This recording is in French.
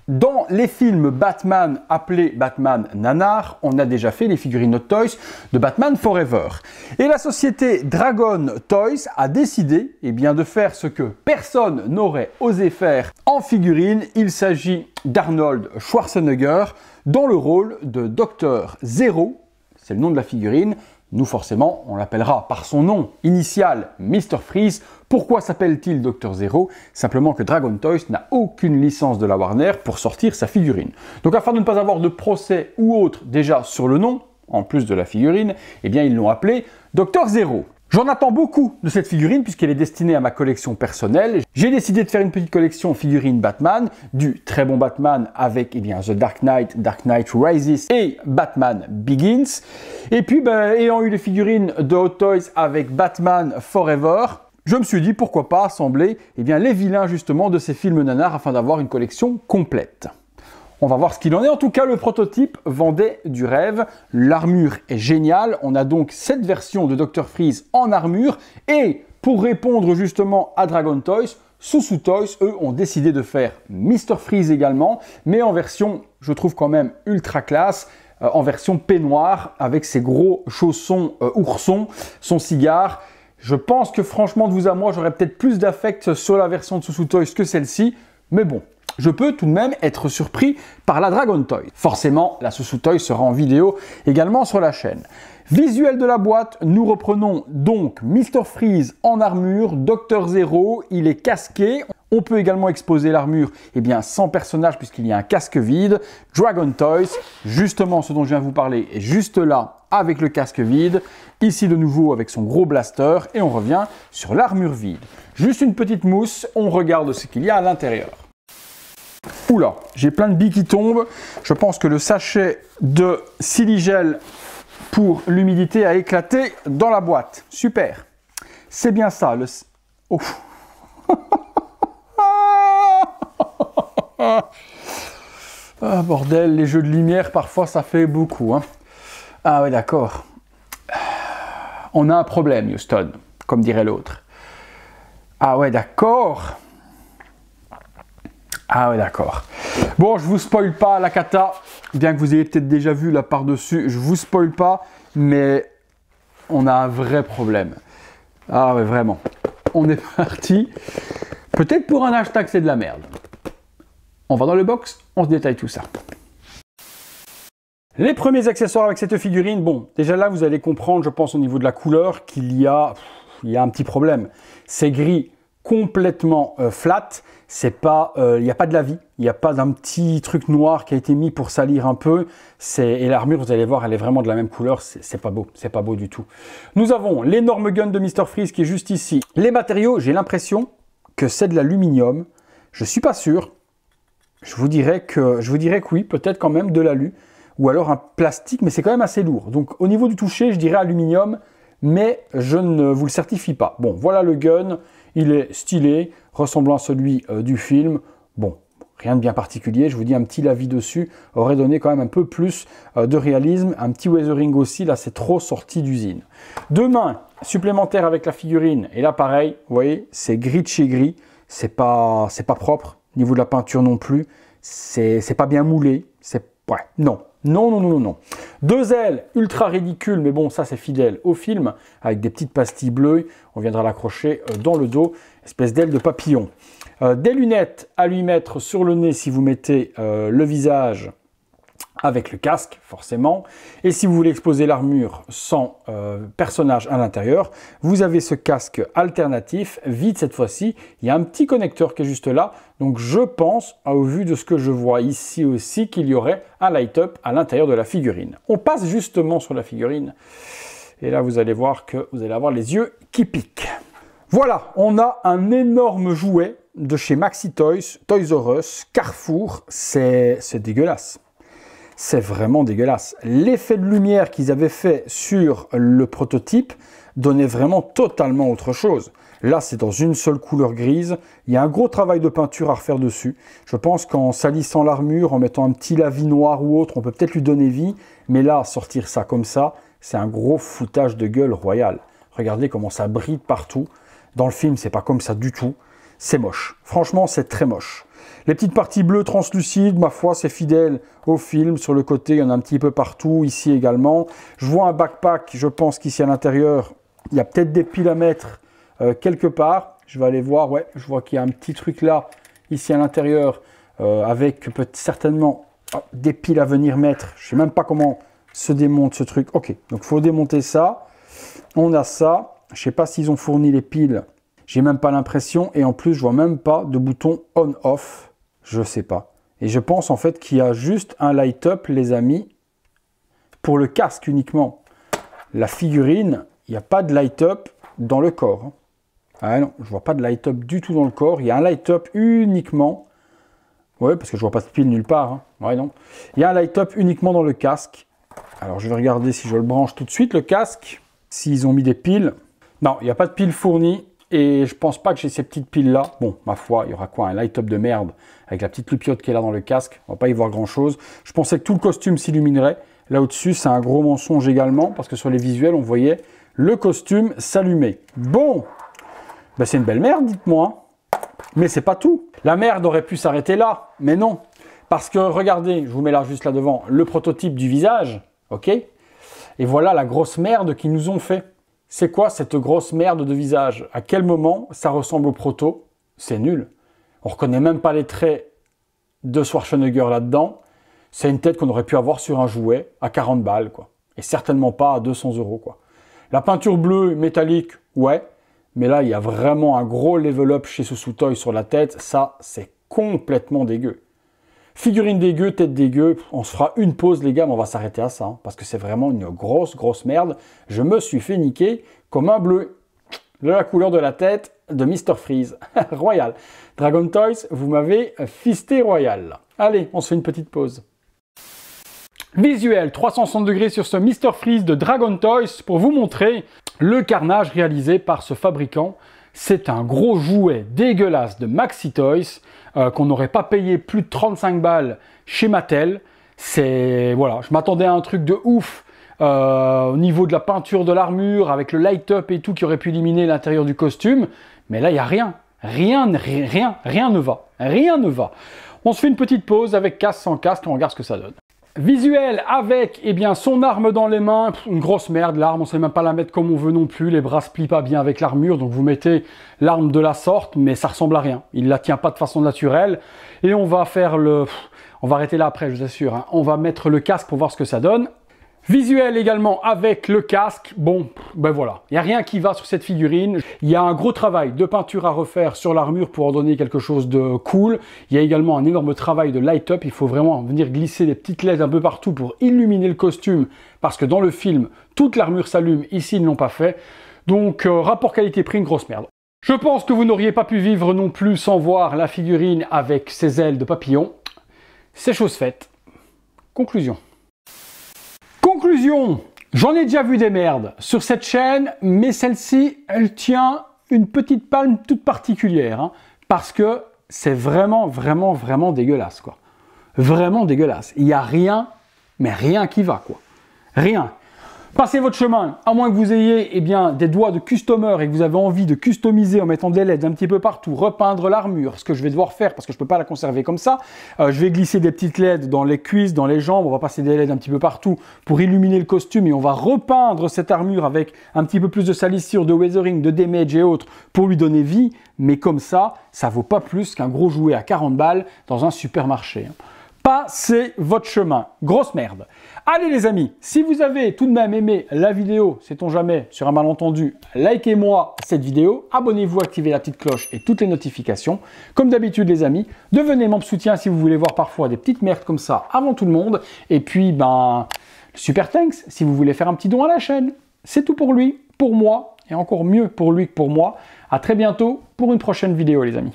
Dans les films Batman appelés Batman Nanar, on a déjà fait les figurines Hot Toys de Batman Forever. Et la société Dragon Toys a décidé de faire ce que personne n'aurait osé faire en figurine. Il s'agit d'Arnold Schwarzenegger dans le rôle de Dr Zero, c'est le nom de la figurine. Nous, forcément, on l'appellera par son nom initial, Mr. Freeze. Pourquoi s'appelle-t-il Dr. Zero? Simplement que Dragon Toys n'a aucune licence de la Warner pour sortir sa figurine. Donc, afin de ne pas avoir de procès ou autre déjà sur le nom, en plus de la figurine, ils l'ont appelé Dr. Zero. J'en attends beaucoup de cette figurine puisqu'elle est destinée à ma collection personnelle. J'ai décidé de faire une petite collection figurines Batman, du très bon Batman avec The Dark Knight, Dark Knight Rises et Batman Begins. Et puis, ayant eu les figurines de Hot Toys avec Batman Forever, je me suis dit pourquoi pas assembler les vilains justement de ces films nanars afin d'avoir une collection complète. On va voir ce qu'il en est. En tout cas, le prototype vendait du rêve. L'armure est géniale. On a donc cette version de Dr. Freeze en armure. Et pour répondre justement à Dragon Toys, Soussou Toys, eux, ont décidé de faire Mr. Freeze également, mais en version, je trouve quand même ultra classe, en version peignoir, avec ses gros chaussons oursons, son cigare. Je pense que franchement, de vous à moi, j'aurais peut-être plus d'affect sur la version de Soussou Toys que celle-ci. Mais bon, je peux tout de même être surpris par la Dragon Toy. Forcément, la Soussou Toy sera en vidéo également sur la chaîne. Visuel de la boîte, nous reprenons donc Mr. Freeze en armure, Dr. Zero, il est casqué. On peut également exposer l'armure sans personnage puisqu'il y a un casque vide. Dragon Toys, justement ce dont je viens vous parler, est juste là avec le casque vide. Ici de nouveau avec son gros blaster et on revient sur l'armure vide. Juste une petite mousse, on regarde ce qu'il y a à l'intérieur. Oula, j'ai plein de billes qui tombent. Je pense que le sachet de Siligel pour l'humidité a éclaté dans la boîte. Super. C'est bien ça. Oh. Ah, bordel, les jeux de lumière, parfois, ça fait beaucoup. Ah ouais, d'accord. On a un problème, Houston, comme dirait l'autre. Ah ouais, d'accord. Ah ouais, d'accord. Bon, je vous spoil pas la cata, bien que vous ayez peut-être déjà vu la par-dessus, je vous spoil pas, mais on a un vrai problème. Ah ouais, vraiment. On est parti. Peut-être pour un hashtag, c'est de la merde. On va dans le box, on se détaille tout ça. Les premiers accessoires avec cette figurine, bon, déjà là, vous allez comprendre, je pense, au niveau de la couleur, qu'il y a un petit problème. C'est gris complètement flat, c'est pas, il n'y a pas de la vie, il n'y a pas d'un petit truc noir qui a été mis pour salir un peu, et l'armure, vous allez voir, elle est vraiment de la même couleur, c'est pas beau du tout. Nous avons l'énorme gun de Mr. Freeze qui est juste ici. Les matériaux, j'ai l'impression que c'est de l'aluminium, je suis pas sûr, je vous dirais que oui, peut-être quand même de l'alu, ou alors un plastique, mais c'est quand même assez lourd. Donc au niveau du toucher, je dirais aluminium, mais je ne vous le certifie pas. Bon, voilà le gun, il est stylé, ressemblant à celui du film. Bon, rien de bien particulier, je vous dis un petit lavis dessus, aurait donné quand même un peu plus de réalisme. Un petit weathering aussi, là c'est trop sorti d'usine. Deux mains supplémentaires avec la figurine, et là pareil, vous voyez, c'est gris de chez gris, c'est pas propre, au niveau de la peinture non plus, c'est pas bien moulé, ouais, non. Non. Deux ailes ultra ridicules, mais bon, ça c'est fidèle au film, avec des petites pastilles bleues. On viendra l'accrocher dans le dos, espèce d'aile de papillon. Des lunettes à lui mettre sur le nez si vous mettez le visage avec le casque, forcément. Et si vous voulez exposer l'armure sans personnage à l'intérieur, vous avez ce casque alternatif, vide cette fois-ci. Il y a un petit connecteur qui est juste là. Donc je pense, au vu de ce que je vois ici aussi, qu'il y aurait un light-up à l'intérieur de la figurine. On passe justement sur la figurine. Et là, vous allez voir que vous allez avoir les yeux qui piquent. Voilà, on a un énorme jouet de chez Maxi Toys, Toys R Us, Carrefour. C'est dégueulasse. C'est vraiment dégueulasse. L'effet de lumière qu'ils avaient fait sur le prototype donnait vraiment totalement autre chose. Là, c'est dans une seule couleur grise. Il y a un gros travail de peinture à refaire dessus. Je pense qu'en salissant l'armure, en mettant un petit lavis noir ou autre, on peut peut-être lui donner vie. Mais là, sortir ça comme ça, c'est un gros foutage de gueule royal. Regardez comment ça brille partout. Dans le film, c'est pas comme ça du tout. C'est moche. Franchement, c'est très moche. Les petites parties bleues translucides, ma foi, c'est fidèle au film. Sur le côté, il y en a un petit peu partout, ici également. Je vois un backpack, je pense qu'ici à l'intérieur, il y a peut-être des piles à mettre quelque part. Je vais aller voir, ouais, je vois qu'il y a un petit truc là, ici à l'intérieur, avec peut-être certainement des piles à venir mettre. Je ne sais même pas comment se démonte ce truc. Ok, donc il faut démonter ça. On a ça. Je ne sais pas s'ils ont fourni les piles. J'ai même pas l'impression. Et en plus, je vois même pas de bouton on-off. Je sais pas. Et je pense en fait qu'il y a juste un light-up, les amis, pour le casque uniquement. La figurine, il n'y a pas de light-up dans le corps. Ah non, je vois pas de light-up du tout dans le corps. Il y a un light-up uniquement. Ouais, parce que je vois pas de pile nulle part. Ouais, non. Il y a un light-up uniquement dans le casque. Alors, je vais regarder si je le branche tout de suite, le casque. S'ils ont mis des piles. Non, il n'y a pas de piles fournies. Et je pense pas que j'ai ces petites piles-là. Bon, ma foi, il y aura quoi? Un light-up de merde avec la petite loupiote qui est là dans le casque. On va pas y voir grand-chose. Je pensais que tout le costume s'illuminerait. Là au-dessus, c'est un gros mensonge également. Parce que sur les visuels, on voyait le costume s'allumer. Bon, ben, c'est une belle merde, dites-moi. Mais c'est pas tout. La merde aurait pu s'arrêter là. Mais non. Parce que, regardez, je vous mets là juste là devant, le prototype du visage. Ok? Et voilà la grosse merde qu'ils nous ont fait. C'est quoi cette grosse merde de visage? À quel moment ça ressemble au proto? C'est nul. On ne reconnaît même pas les traits de Schwarzenegger là-dedans. C'est une tête qu'on aurait pu avoir sur un jouet à 40 balles, quoi. Et certainement pas à 200 €, quoi. La peinture bleue métallique, ouais. Mais là, il y a vraiment un gros level up chez Susu Toys sur la tête. Ça, c'est complètement dégueu. Figurine dégueu, tête dégueu, on se fera une pause les gars, mais on va s'arrêter à ça, hein, parce que c'est vraiment une grosse merde. Je me suis fait niquer comme un bleu de la couleur de la tête de Mr. Freeze. Royal. Dragon Toys, vous m'avez fisté royal. Allez, on se fait une petite pause. Visuel 360 degrés sur ce Mr. Freeze de Dragon Toys pour vous montrer le carnage réalisé par ce fabricant. C'est un gros jouet dégueulasse de Maxi Toys qu'on n'aurait pas payé plus de 35 balles chez Mattel. C'est voilà, je m'attendais à un truc de ouf au niveau de la peinture de l'armure avec le light-up et tout qui aurait pu éliminer l'intérieur du costume. Mais là, il n'y a rien. Rien ne va. Rien ne va. On se fait une petite pause avec casque, sans casque et on regarde ce que ça donne. Visuel avec son arme dans les mains, une grosse merde l'arme, on sait même pas la mettre comme on veut non plus, les bras se plient pas bien avec l'armure, donc vous mettez l'arme de la sorte, mais ça ressemble à rien, il la tient pas de façon naturelle, et on va faire on va arrêter là après je vous assure, hein. On va mettre le casque pour voir ce que ça donne. Visuel également avec le casque, bon, ben voilà, il n'y a rien qui va sur cette figurine. Il y a un gros travail de peinture à refaire sur l'armure pour en donner quelque chose de cool. Il y a également un énorme travail de light-up, il faut vraiment venir glisser des petites LED un peu partout pour illuminer le costume, parce que dans le film, toute l'armure s'allume, ici ils ne l'ont pas fait. Donc rapport qualité-prix, une grosse merde. Je pense que vous n'auriez pas pu vivre non plus sans voir la figurine avec ses ailes de papillon. C'est chose faite. Conclusion. Conclusion, j'en ai déjà vu des merdes sur cette chaîne, mais celle-ci, elle tient une petite palme toute particulière, hein, parce que c'est vraiment dégueulasse, quoi. Vraiment dégueulasse. Il n'y a rien, mais rien qui va, quoi. Rien. Passez votre chemin, à moins que vous ayez des doigts de customer et que vous avez envie de customiser en mettant des LED un petit peu partout, repeindre l'armure, ce que je vais devoir faire parce que je ne peux pas la conserver comme ça. Je vais glisser des petites LED dans les cuisses, dans les jambes, on va passer des LED un petit peu partout pour illuminer le costume et on va repeindre cette armure avec un petit peu plus de salissure, de weathering, de damage et autres pour lui donner vie. Mais comme ça, ça vaut pas plus qu'un gros jouet à 40 balles dans un supermarché. Passez votre chemin. Grosse merde. Allez les amis, si vous avez tout de même aimé la vidéo, sait-on jamais, sur un malentendu, likez-moi cette vidéo, abonnez-vous, activez la petite cloche et toutes les notifications. Comme d'habitude les amis, devenez membre soutien si vous voulez voir parfois des petites merdes comme ça avant tout le monde. Et puis, super thanks si vous voulez faire un petit don à la chaîne. C'est tout pour lui, pour moi, et encore mieux pour lui que pour moi. À très bientôt pour une prochaine vidéo les amis.